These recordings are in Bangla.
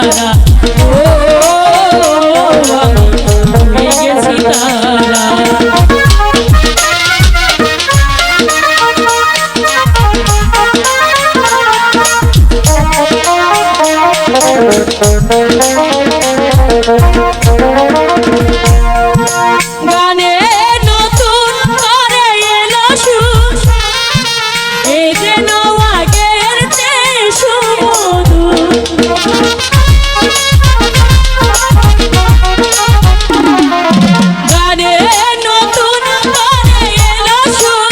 তারা, ও আমি হয়ে গেছি তারা। গানে নতুন করে এলো সুর, এই যেন আগের চেয়ে সুমধুর। গানে নতুন করে এলো সুর,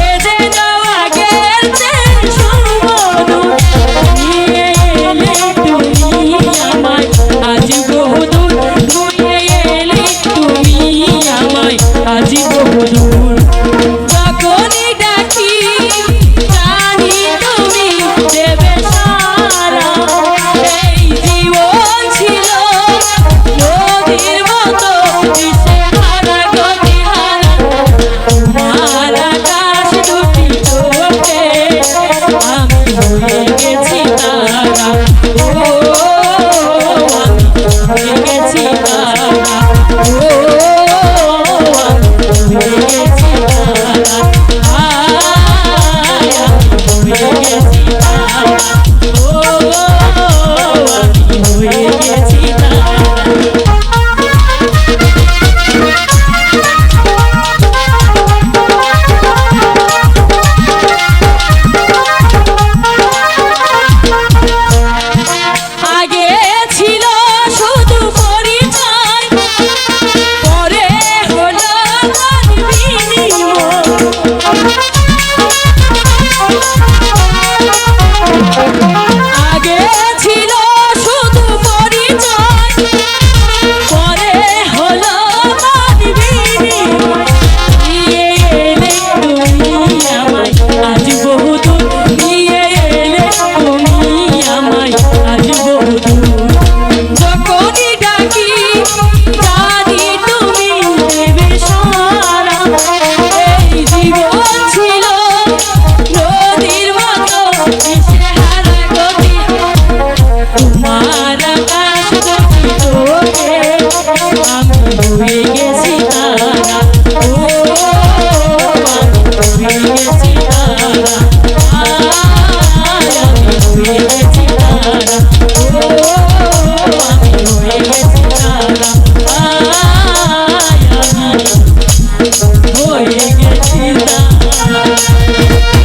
এই যেন আগের চেয়ে সুমধুর। নিয়ে এলে তুমি আমায় আজ বহুদূর, নিয়ে এলে তুমি আমায় আজ বহুদূর। যখনই ডাকি জানি তুমি দেবে সারা, এই জীবন ছিল নদীর মতো দিশেহারা গতিহারা। তোমার আকাশ দুটি চোখে আমি হয়ে গেছি তারা, ও আমি হয়ে গেছি তারা, ও আমি হয়ে গেছি তারা, আয় আমি হয়ে গেছি তারা, ও আমি হয়ে গেছি তারা। আগে ছিল শুধু পরিচয়, পরে হলো মন বিনিময়। আগে ছিল শুধু পরিচয়, পরে হলো মন বিনিময়। নিয়ে এলে তুমি আমায় আজ বহুদূর, নিয়ে এলে তুমি আমায় আজ বহুদূর। যখনই ডাকি জানি তুমি দেবে সারা, এই জীবন ছিল নদীর মতো দিশেহারা গতিহারা। তোমার আকাশ দুটি চোখে আমি হয়ে গেছি তারা, ও আমি হয়ে গেছি তারা, আয় আমি হয়ে গেছি তারা, ও আমি হয়ে গেছি তারা, আয় আমি হয়ে গেছি।